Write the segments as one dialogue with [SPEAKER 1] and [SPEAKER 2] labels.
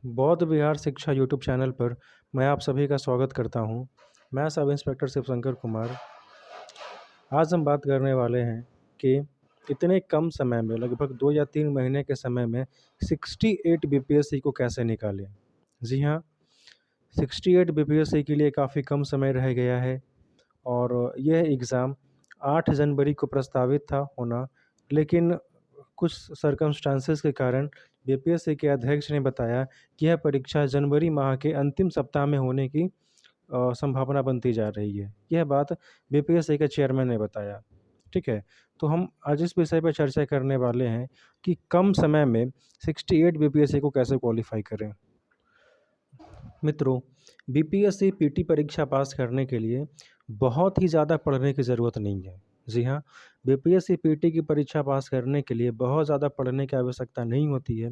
[SPEAKER 1] बौद्ध विहार शिक्षा YouTube channel पर मैं आप सभी का स्वागत करता हूं। मैं सब इंस्पेक्टर शिवशंकर कुमार। आज हम बात करने वाले हैं कि इतने कम समय में लगभग 2 या 3 महीने के समय में 68 बीपीएससी को कैसे निकालें। जी हाँ, 68 बीपीएससी के लिए काफ़ी कम समय रह गया है और यह एग्ज़ाम 8 जनवरी को प्रस्तावित था होना, लेकिन कुछ सर्कमस्टांसेस के कारण बीपीएससी के अध्यक्ष ने बताया कि यह परीक्षा जनवरी माह के अंतिम सप्ताह में होने की संभावना बनती जा रही है। यह बात बीपीएससी के चेयरमैन ने बताया। ठीक है, तो हम आज इस विषय पर चर्चा करने वाले हैं कि कम समय में 68 बीपीएससी को कैसे क्वालिफाई करें। मित्रों, बीपीएससी पीटी परीक्षा पास करने के लिए बहुत ही ज़्यादा पढ़ने की ज़रूरत नहीं है। जी हाँ, बीपीएससी पीटी की परीक्षा पास करने के लिए बहुत ज़्यादा पढ़ने की आवश्यकता नहीं होती है,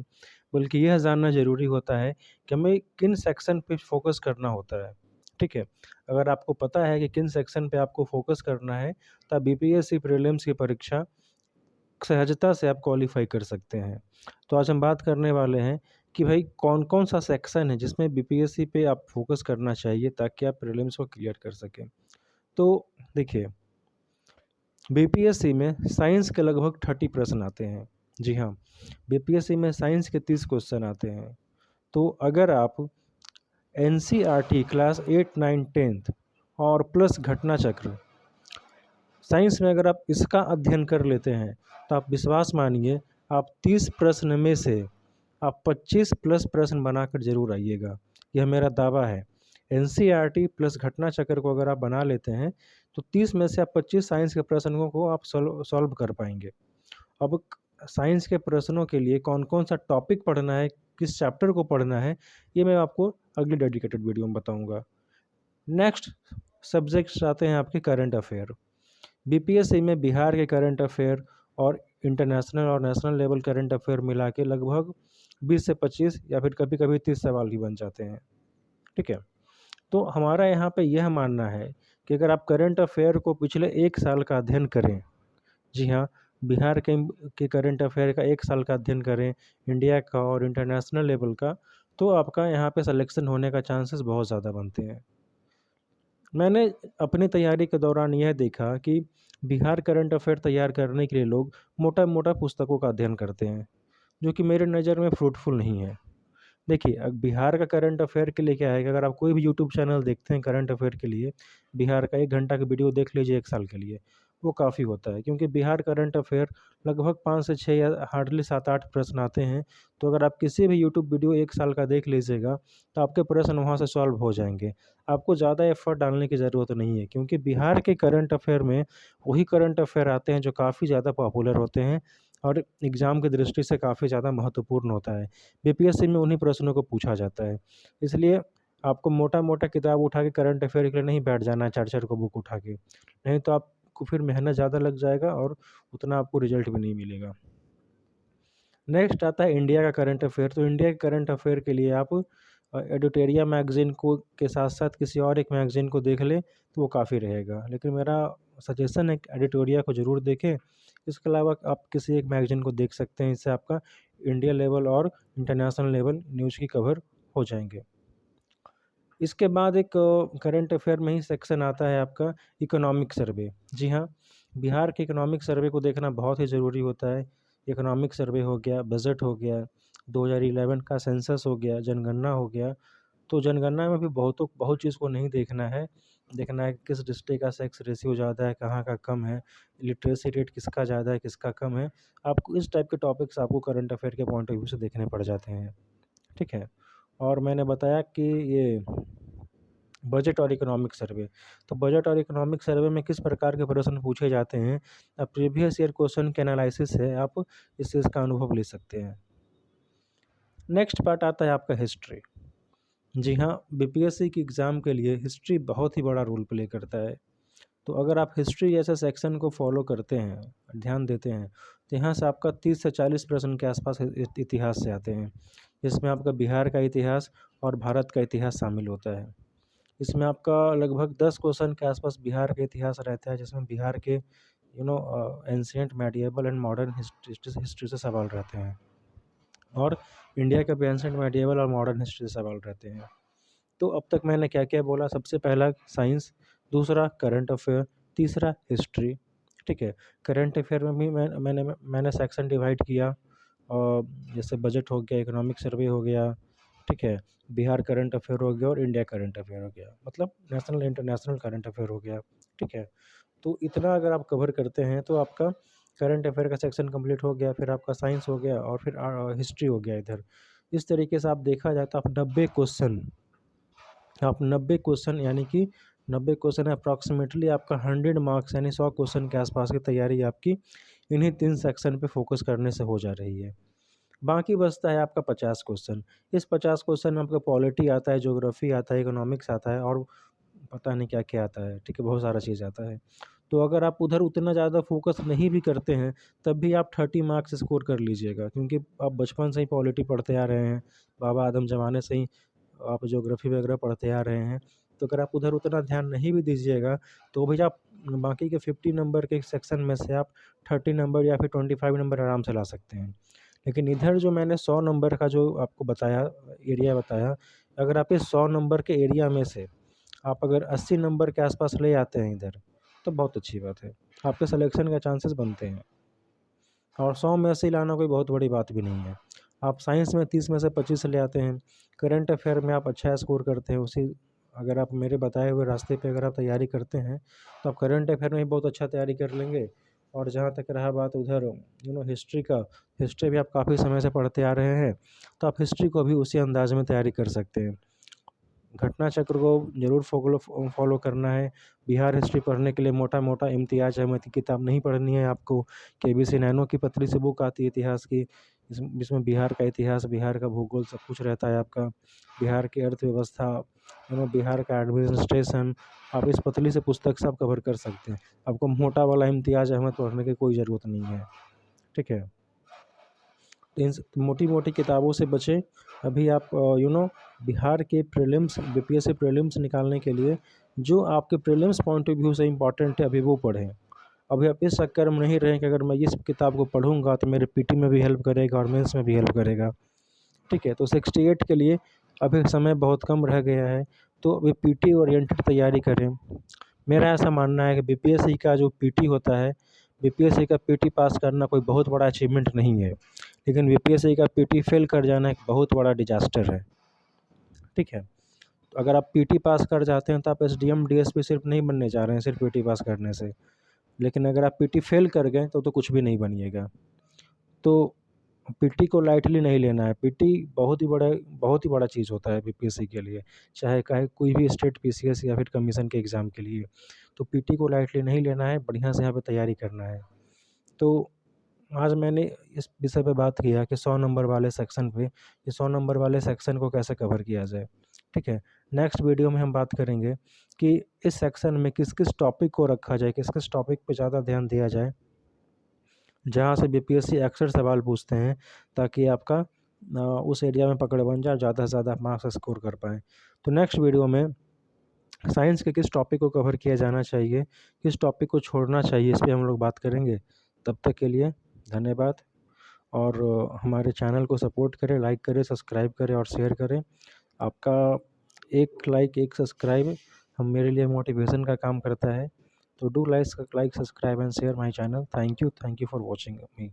[SPEAKER 1] बल्कि यह जानना ज़रूरी होता है कि हमें किन सेक्शन पे फोकस करना होता है। ठीक है, अगर आपको पता है कि किन सेक्शन पे आपको फोकस करना है, तब बीपीएससी प्रीलिम्स की परीक्षा सहजता से आप क्वालिफ़ाई कर सकते हैं। तो आज हम बात करने वाले हैं कि भाई कौन-कौन सा सेक्शन है जिसमें बीपीएससी पे आप फ़ोकस करना चाहिए ताकि आप प्रीलिम्स को क्लियर कर सकें। तो देखिए, बीपीएससी में साइंस के लगभग 30 प्रश्न आते हैं। जी हाँ, बीपीएससी में साइंस के 30 क्वेश्चन आते हैं। तो अगर आप एनसीईआरटी क्लास 8, 9, 10th और प्लस घटना चक्र साइंस में अगर आप इसका अध्ययन कर लेते हैं, तो आप विश्वास मानिए आप 30 प्रश्न में से आप 25 प्लस प्रश्न बनाकर ज़रूर आइएगा। यह मेरा दावा है। एनसीईआरटी प्लस घटना चक्र को अगर आप बना लेते हैं, तो 30 में से आप 25 साइंस के प्रश्नों को आप सॉल्व कर पाएँगे। अब साइंस के प्रश्नों के लिए कौन-कौन सा टॉपिक पढ़ना है, किस चैप्टर को पढ़ना है, ये मैं आपको अगली डेडिकेटेड वीडियो में बताऊँगा। नेक्स्ट सब्जेक्ट्स आते हैं आपके करंट अफ़ेयर। बीपीएससी में बिहार के करंट अफेयर और इंटरनेशनल और नेशनल लेवल करंट अफेयर मिला के लगभग 20 से 25 या फिर कभी-कभी 30 सवाल भी बन जाते हैं। ठीक है? तो हमारा यहाँ पे यह मानना है कि अगर आप करंट अफेयर को पिछले 1 साल का अध्ययन करें, जी हाँ, बिहार के करंट अफेयर का 1 साल का अध्ययन करें, इंडिया का और इंटरनेशनल लेवल का, तो आपका यहाँ पे सिलेक्शन होने का चांसेस बहुत ज़्यादा बनते हैं। मैंने अपनी तैयारी के दौरान यह देखा कि बिहार करंट अफेयर तैयार करने के लिए लोग मोटा-मोटा पुस्तकों का अध्ययन करते हैं, जो कि मेरे नज़र में फ्रूटफुल नहीं है। देखिए, बिहार का करंट अफेयर के लिए क्या है कि अगर आप कोई भी यूट्यूब चैनल देखते हैं करंट अफेयर के लिए, बिहार का 1 घंटा का वीडियो देख लीजिए 1 साल के लिए, वो काफ़ी होता है। क्योंकि बिहार करंट अफेयर लगभग 5 से 6 या हार्डली 7-8 प्रश्न आते हैं। तो अगर आप किसी भी यूट्यूब वीडियो 1 साल का देख लीजिएगा, तो आपके प्रश्न वहाँ से सॉल्व हो जाएँगे। आपको ज़्यादा एफर्ट डालने की ज़रूरत नहीं है, क्योंकि बिहार के करंट अफेयर में वही करंट अफेयर आते हैं जो काफ़ी ज़्यादा पॉपुलर होते हैं और एग्ज़ाम की दृष्टि से काफ़ी ज़्यादा महत्वपूर्ण होता है। बीपीएससी में उन्हीं प्रश्नों को पूछा जाता है। इसलिए आपको मोटा-मोटा किताब उठा के करंट अफेयर के लिए नहीं बैठ जाना है 4-4 को बुक उठा के। नहीं तो आपको फिर मेहनत ज़्यादा लग जाएगा और उतना आपको रिज़ल्ट भी नहीं मिलेगा। नेक्स्ट आता है इंडिया का करंट अफेयर। तो इंडिया के करंट अफेयर के लिए आप एडिटोरिया मैगज़ीन को के साथ-साथ किसी और एक मैगज़ीन को देख लें, तो वो काफ़ी रहेगा। लेकिन मेरा सजेशन है कि एडिटोरिया को ज़रूर देखें। इसके अलावा आप किसी एक मैगज़ीन को देख सकते हैं, इससे आपका इंडिया लेवल और इंटरनेशनल लेवल न्यूज़ की कवर हो जाएँगे। इसके बाद एक करंट अफेयर में ही सेक्शन आता है आपका इकोनॉमिक सर्वे। जी हाँ, बिहार के इकोनॉमिक सर्वे को देखना बहुत ही ज़रूरी होता है। इकोनॉमिक सर्वे हो गया, बजट हो गया, 2011 का सेंसस हो गया, जनगणना हो गया। तो जनगणना में भी बहुत चीज़ को नहीं देखना है। देखना है कि किस डिस्ट्रिक्ट का सेक्स रेशियो ज़्यादा है, कहाँ का कम है, लिटरेसी रेट किसका ज़्यादा है, किसका कम है। आपको इस टाइप के टॉपिक्स आपको करंट अफेयर के पॉइंट ऑफ व्यू से देखने पड़ जाते हैं। ठीक है? और मैंने बताया कि ये बजट और इकोनॉमिक सर्वे। तो बजट और इकोनॉमिक सर्वे में किस प्रकार के प्रश्न पूछे जाते हैं, प्रीवियस ईयर क्वेश्चन के एनालिसिस है, आप इससे इसका अनुभव ले सकते हैं। नेक्स्ट पार्ट आता है आपका हिस्ट्री। जी हाँ, बीपीएससी की एग्ज़ाम के लिए हिस्ट्री बहुत ही बड़ा रोल प्ले करता है। तो अगर आप हिस्ट्री जैसे सेक्शन को फॉलो करते हैं, ध्यान देते हैं, तो यहाँ से आपका 30 से 40 प्रश्न के आसपास इतिहास से आते हैं। इसमें आपका बिहार का इतिहास और भारत का इतिहास शामिल होता है। इसमें आपका लगभग 10 क्वेश्चन के आसपास बिहार का इतिहास रहता है, जिसमें बिहार के ancient, medieval and modern history से सवाल रहते हैं। और इंडिया का भी एंशिएंट मेडिएवल और मॉडर्न हिस्ट्री से सवाल रहते हैं। तो अब तक मैंने क्या क्या बोला, सबसे पहला साइंस, दूसरा करंट अफेयर, तीसरा हिस्ट्री। ठीक है, करंट अफेयर में भी मैंने सेक्शन डिवाइड किया, और जैसे बजट हो गया, इकोनॉमिक सर्वे हो गया, ठीक है, बिहार करंट अफेयर हो गया और इंडिया करंट अफेयर हो गया, मतलब नेशनल इंटरनेशनल करंट अफेयर हो गया। ठीक है, तो इतना अगर आप कवर करते हैं तो आपका करंट अफेयर का सेक्शन कंप्लीट हो गया, फिर आपका साइंस हो गया और फिर हिस्ट्री हो गया इधर। इस तरीके से आप देखा जाए तो आप 90 क्वेश्चन यानी कि 90 क्वेश्चन अप्रॉक्सीमेटली आपका 100 मार्क्स यानी 100 क्वेश्चन के आसपास की तैयारी आपकी इन्हीं 3 सेक्शन पे फोकस करने से हो जा रही है। बाकी बचता है आपका 50 क्वेश्चन। इस 50 क्वेश्चन में आपका पॉलिटी आता है, ज्योग्राफी आता है, इकोनॉमिक्स आता है और पता नहीं क्या क्या आता है। ठीक है, बहुत सारा चीज़ आता है। तो अगर आप उधर उतना ज़्यादा फोकस नहीं भी करते हैं तब भी आप 30 मार्क्स स्कोर कर लीजिएगा, क्योंकि आप बचपन से ही पॉलिटी पढ़ते आ रहे हैं, बाबा आदम ज़माने से ही आप ज्योग्राफी वगैरह पढ़ते आ रहे हैं। तो अगर आप उधर उतना ध्यान नहीं भी दीजिएगा तो भी आप बाकी के 50 नंबर के सेक्शन में से आप 30 नंबर या फिर 25 नंबर आराम से ला सकते हैं। लेकिन इधर जो मैंने 100 नंबर का जो आपको बताया, एरिया बताया, अगर आप इस 100 नंबर के एरिया में से आप अगर 80 नंबर के आसपास ले आते हैं इधर, तो बहुत अच्छी बात है, आपके सिलेक्शन का चांसेस बनते हैं। और 100 में 80 लाना कोई बहुत बड़ी बात भी नहीं है। आप साइंस में 30 में से 25 ले आते हैं, करंट अफेयर में आप अच्छा स्कोर करते हैं, उसी अगर आप मेरे बताए हुए रास्ते पे अगर आप तैयारी करते हैं तो आप करंट अफेयर में भी बहुत अच्छा तैयारी कर लेंगे। और जहाँ तक रहा बात उधर हिस्ट्री का, हिस्ट्री भी आप काफ़ी समय से पढ़ते आ रहे हैं, तो आप हिस्ट्री को भी उसी अंदाज में तैयारी कर सकते हैं। घटना चक्र को ज़रूर फॉलो करना है। बिहार हिस्ट्री पढ़ने के लिए मोटा मोटा इम्तियाज़ अहमद की किताब नहीं पढ़नी है आपको। केबीसी नैनो की पतली सी बुक आती है इतिहास की, जिसमें बिहार का इतिहास, बिहार का भूगोल सब कुछ रहता है आपका। बिहार की अर्थव्यवस्था, बिहार का एडमिनिस्ट्रेशन, आप इस पतली से पुस्तक से आप कवर कर सकते हैं। आपको मोटा वाला इम्तियाज़ अहमद पढ़ने की कोई ज़रूरत नहीं है। ठीक है, इन मोटी मोटी किताबों से बचें। अभी आप बिहार के प्रीलिम्स, बीपीएससी प्रीलिम्स निकालने के लिए जो आपके प्रीलिम्स पॉइंट ऑफ व्यू से इम्पोर्टेंट है अभी वो पढ़ें। अभी आप इस चक्कर में नहीं रहें कि अगर मैं इस किताब को पढ़ूंगा तो मेरे पीटी में भी हेल्प करेगा और मेंस में भी हेल्प करेगा। ठीक है, तो 68 के लिए अभी समय बहुत कम रह गया है, तो अभी पीटी ओरिएंटेड तैयारी करें। मेरा ऐसा मानना है कि बीपीएससी का जो पीटी होता है, बीपीएससी का पीटी पास करना कोई बहुत बड़ा अचीवमेंट नहीं है, लेकिन बीपीएससी का पीटी फेल कर जाना एक बहुत बड़ा डिजास्टर है। ठीक है, तो अगर आप पीटी पास कर जाते हैं तो आप एसडीएम डीएसपी सिर्फ नहीं बनने जा रहे हैं सिर्फ पीटी पास करने से, लेकिन अगर आप पीटी फेल कर गए तो कुछ भी नहीं बनिएगा। तो पीटी को लाइटली नहीं लेना है। पीटी बहुत ही बड़ा चीज़ होता है बीपीएससी के लिए, चाहे कोई भी स्टेट पीसीएस या फिर कमीशन के एग्ज़ाम के लिए। तो पीटी को लाइटली नहीं लेना है, बढ़िया से यहाँ पे तैयारी करना है। तो आज मैंने इस विषय पे बात किया कि 100 नंबर वाले सेक्शन पे, ये 100 नंबर वाले सेक्शन को कैसे कवर किया जाए। ठीक है, नेक्स्ट वीडियो में हम बात करेंगे कि इस सेक्शन में किस किस टॉपिक को रखा जाए, किस किस टॉपिक पे ज़्यादा ध्यान दिया जाए, जहाँ से बीपीएससी अक्सर सवाल पूछते हैं, ताकि आपका उस एरिया में पकड़ बन जाए, ज़्यादा से ज़्यादा मार्क्स स्कोर कर पाएँ। तो नेक्स्ट वीडियो में साइंस के किस टॉपिक को कवर किया जाना चाहिए, किस टॉपिक को छोड़ना चाहिए, इस पे हम लोग बात करेंगे। तब तक के लिए धन्यवाद। और हमारे चैनल को सपोर्ट करें, लाइक करें, सब्सक्राइब करें और शेयर करें। आपका एक लाइक, एक सब्सक्राइब हम मेरे लिए मोटिवेशन का काम करता है। तो do like, subscribe and share my channel. Thank you for watching me.